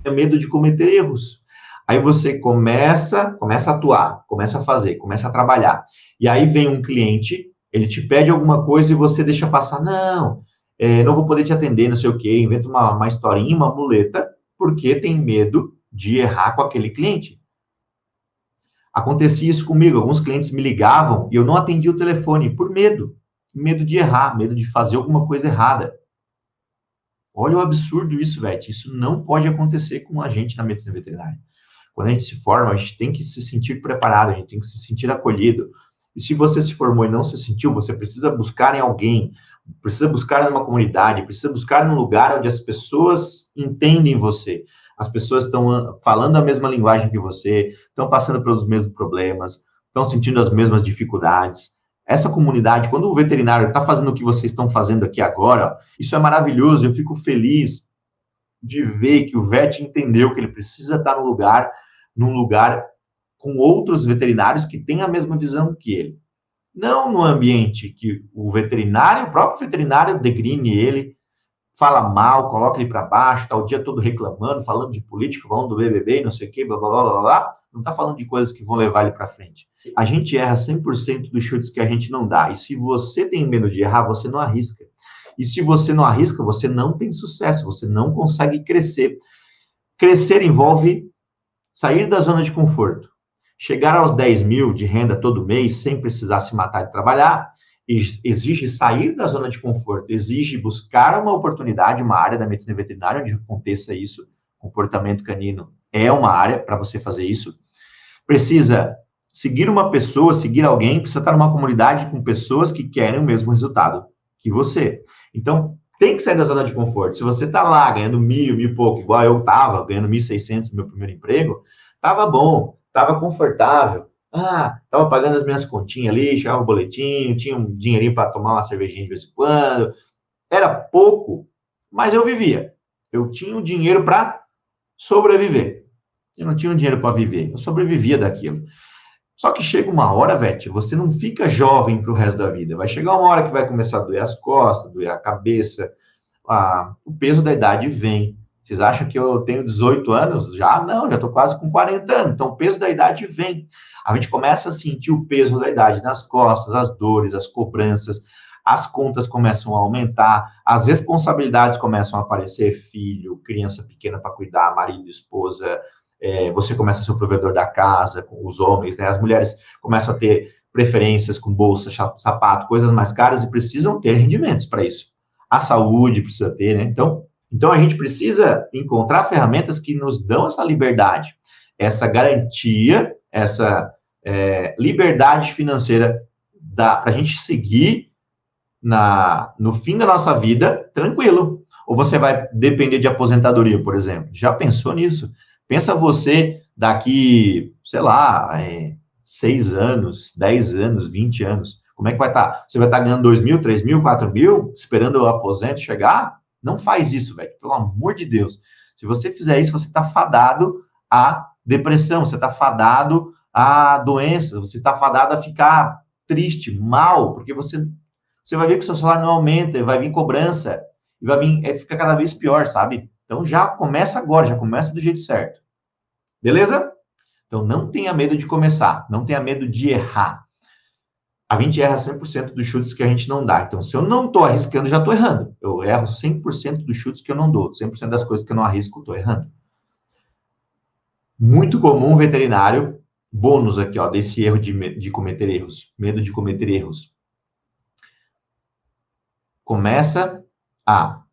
É medo de cometer erros. Aí você começa a atuar, começa a fazer, começa a trabalhar. E aí vem um cliente, ele te pede alguma coisa e você deixa passar. Não, não vou poder te atender, não sei o quê. Inventa uma historinha, uma muleta, porque tem medo de errar com aquele cliente. Acontecia isso comigo. Alguns clientes me ligavam e eu não atendia o telefone por medo. Medo de errar, medo de fazer alguma coisa errada. Olha o absurdo isso, velho. Isso não pode acontecer com a gente na medicina veterinária. Quando a gente se forma, a gente tem que se sentir preparado, a gente tem que se sentir acolhido. E se você se formou e não se sentiu, você precisa buscar em alguém, precisa buscar numa comunidade, precisa buscar num lugar onde as pessoas entendem você. As pessoas estão falando a mesma linguagem que você, estão passando pelos mesmos problemas, estão sentindo as mesmas dificuldades. Essa comunidade, quando o veterinário está fazendo o que vocês estão fazendo aqui agora, isso é maravilhoso, eu fico feliz de ver que o vet entendeu que ele precisa estar num lugar com outros veterinários que têm a mesma visão que ele. Não no ambiente que o próprio veterinário degrine ele, fala mal, coloca ele para baixo, está o dia todo reclamando, falando de política, falando do BBB, não sei o quê, blá, blá, blá, blá, blá. Não está falando de coisas que vão levar ele para frente. A gente erra 100% dos chutes que a gente não dá. E se você tem medo de errar, você não arrisca. E se você não arrisca, você não tem sucesso, você não consegue crescer. Crescer envolve sair da zona de conforto. Chegar aos 10 mil de renda todo mês, sem precisar se matar de trabalhar, exige sair da zona de conforto, exige buscar uma oportunidade, uma área da medicina veterinária onde aconteça isso. Comportamento canino é uma área para você fazer isso. Precisa seguir uma pessoa, seguir alguém, precisa estar numa comunidade com pessoas que querem o mesmo resultado que você. Então, tem que sair da zona de conforto. Se você está lá ganhando 1.000 e pouco, igual eu estava, ganhando 1.600 no meu primeiro emprego, estava bom, estava confortável. Estava pagando as minhas continhas ali, chegava o boletim, tinha um dinheirinho para tomar uma cervejinha de vez em quando. Era pouco, mas eu vivia. Eu tinha o dinheiro para sobreviver. Eu não tinha o dinheiro para viver, eu sobrevivia daquilo. Só que chega uma hora, Vete, você não fica jovem para o resto da vida. Vai chegar uma hora que vai começar a doer as costas, doer a cabeça, o peso da idade vem. Vocês acham que eu tenho 18 anos? Já não, já estou quase com 40 anos. Então, o peso da idade vem. A gente começa a sentir o peso da idade nas costas, as dores, as cobranças, as contas começam a aumentar, as responsabilidades começam a aparecer, filho, criança pequena para cuidar, marido, esposa, você começa a ser o provedor da casa, com os homens, né? As mulheres começam a ter preferências com bolsa, sapato, coisas mais caras e precisam ter rendimentos para isso. A saúde precisa ter, né? Então, a gente precisa encontrar ferramentas que nos dão essa liberdade, essa garantia, essa liberdade financeira para a gente seguir no fim da nossa vida tranquilo. Ou você vai depender de aposentadoria, por exemplo. Já pensou nisso? Pensa você daqui, sei lá, 6 anos, 10 anos, 20 anos. Como é que vai estar? Você vai estar ganhando 2 mil, 3 mil, 4 mil, esperando o aposento chegar? Não faz isso, velho. Pelo amor de Deus. Se você fizer isso, você está fadado à depressão, você está fadado a doenças, você está fadado a ficar triste, mal, porque você vai ver que o seu salário não aumenta, vai vir cobrança, e vai vir, fica cada vez pior, sabe? Então, já começa agora, já começa do jeito certo. Beleza? Então, não tenha medo de começar, não tenha medo de errar. A gente erra 100% dos chutes que a gente não dá. Então, se eu não estou arriscando, já estou errando. Eu erro 100% dos chutes que eu não dou. 100% das coisas que eu não arrisco, estou errando. Muito comum veterinário, bônus aqui, ó, desse erro de cometer erros. Medo de cometer erros. Começa a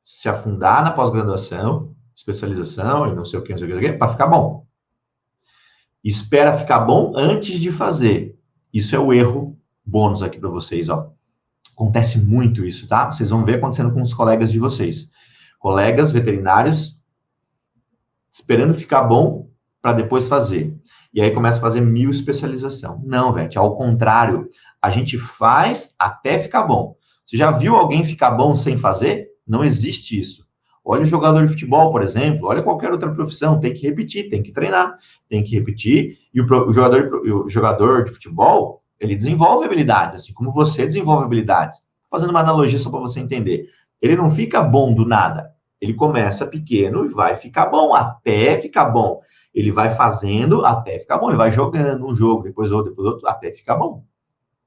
se afundar na pós-graduação, especialização e não sei o que, para ficar bom. Espera ficar bom antes de fazer. Isso é o erro bônus aqui para vocês, ó. Acontece muito isso, tá? Vocês vão ver acontecendo com os colegas de vocês. Colegas veterinários esperando ficar bom para depois fazer. E aí começa a fazer 1000 especialização. Não, velho, ao contrário. A gente faz até ficar bom. Você já viu alguém ficar bom sem fazer? Não existe isso. Olha o jogador de futebol, por exemplo, olha qualquer outra profissão, tem que repetir, tem que treinar, tem que repetir, e o jogador de futebol, ele desenvolve habilidades, assim como você desenvolve habilidades. Fazendo uma analogia só para você entender. Ele não fica bom do nada. Ele começa pequeno e vai ficar bom, até ficar bom. Ele vai fazendo até ficar bom. Ele vai jogando um jogo, depois outro, até ficar bom.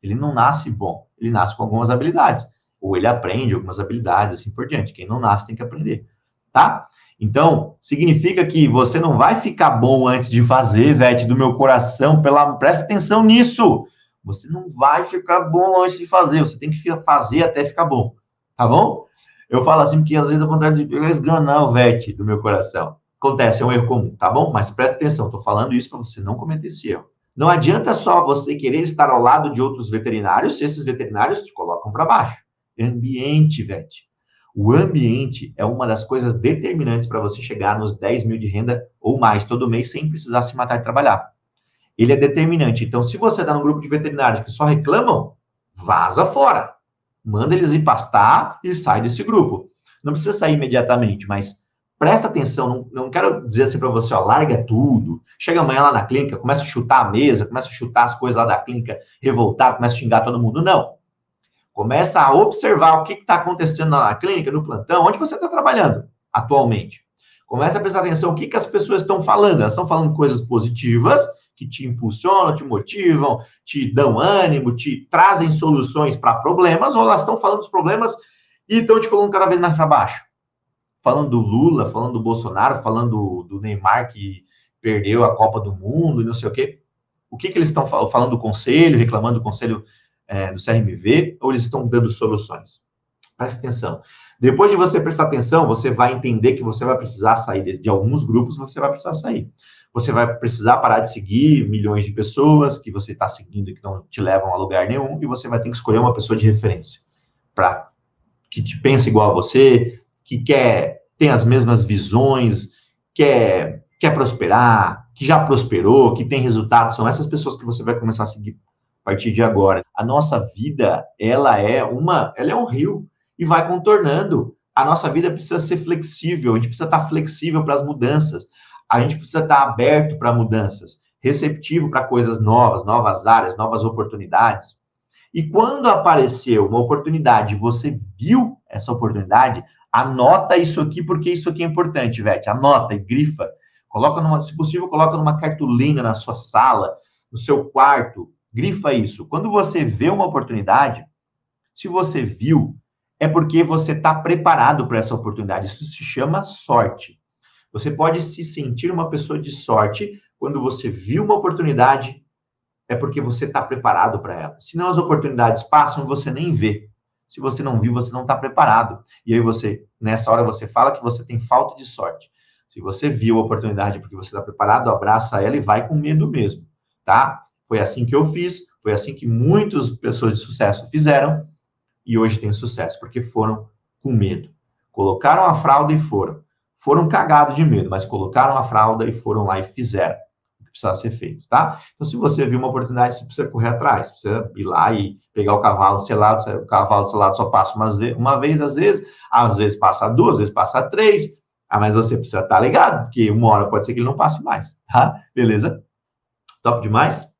Ele não nasce bom. Ele nasce com algumas habilidades. Ou ele aprende algumas habilidades, assim por diante. Quem não nasce tem que aprender, tá? Então, significa que você não vai ficar bom antes de fazer, Vete, do meu coração. Presta atenção nisso. Você não vai ficar bom antes de fazer. Você tem que fazer até ficar bom, tá bom? Eu falo assim porque às vezes eu vontade de esganar o Vete do meu coração. Acontece, é um erro comum, tá bom? Mas presta atenção, estou falando isso para você não cometer esse erro. Não adianta só você querer estar ao lado de outros veterinários se esses veterinários te colocam para baixo. Ambiente, Vete. O ambiente é uma das coisas determinantes para você chegar nos 10 mil de renda ou mais todo mês sem precisar se matar de trabalhar. Ele é determinante. Então, se você está num grupo de veterinários que só reclamam, vaza fora. Manda eles ir pastar e sai desse grupo. Não precisa sair imediatamente, mas presta atenção. Não quero dizer assim para você, ó, larga tudo. Chega amanhã lá na clínica, começa a chutar a mesa, começa a chutar as coisas lá da clínica, revoltar, começa a xingar todo mundo. Não. Começa a observar o que está acontecendo na clínica, no plantão, onde você está trabalhando atualmente. Começa a prestar atenção no que as pessoas estão falando. Elas estão falando coisas positivas, que te impulsionam, te motivam, te dão ânimo, te trazem soluções para problemas, ou elas estão falando dos problemas e estão te colocando cada vez mais para baixo. Falando do Lula, falando do Bolsonaro, falando do Neymar que perdeu a Copa do Mundo e não sei o quê. O que eles estão falando do conselho, reclamando do conselho do CRMV, ou eles estão dando soluções? Presta atenção. Depois de você prestar atenção, você vai entender que você vai precisar sair de alguns grupos, você vai precisar sair. Você vai precisar parar de seguir milhões de pessoas que você está seguindo e que não te levam a lugar nenhum, e você vai ter que escolher uma pessoa de referência, que te pensa igual a você, que tem as mesmas visões, quer prosperar, que já prosperou, que tem resultados. São essas pessoas que você vai começar a seguir a partir de agora. A nossa vida, ela é um rio e vai contornando. A nossa vida precisa ser flexível, a gente precisa estar flexível para as mudanças. A gente precisa estar aberto para mudanças, receptivo para coisas novas, novas áreas, novas oportunidades. E quando apareceu uma oportunidade, você viu essa oportunidade, anota isso aqui, porque isso aqui é importante, Vete. Anota e grifa. Se possível, coloca numa cartolina na sua sala, no seu quarto. Grifa isso. Quando você vê uma oportunidade, se você viu, é porque você está preparado para essa oportunidade. Isso se chama sorte. Você pode se sentir uma pessoa de sorte quando você viu uma oportunidade, é porque você está preparado para ela. Senão as oportunidades passam e você nem vê. Se você não viu, você não está preparado. E aí nessa hora você fala que você tem falta de sorte. Se você viu a oportunidade porque você está preparado, abraça ela e vai com medo mesmo, tá? Foi assim que eu fiz, foi assim que muitas pessoas de sucesso fizeram e hoje têm sucesso, porque foram com medo. Colocaram a fralda e foram. Foram cagados de medo, mas colocaram a fralda e foram lá e fizeram o que precisava ser feito, tá? Então, se você viu uma oportunidade, você precisa correr atrás, você precisa ir lá e pegar o cavalo selado. O cavalo selado só passa uma vez, às vezes passa duas, às vezes passa três, mas você precisa estar ligado, porque uma hora pode ser que ele não passe mais, tá? Beleza? Top demais?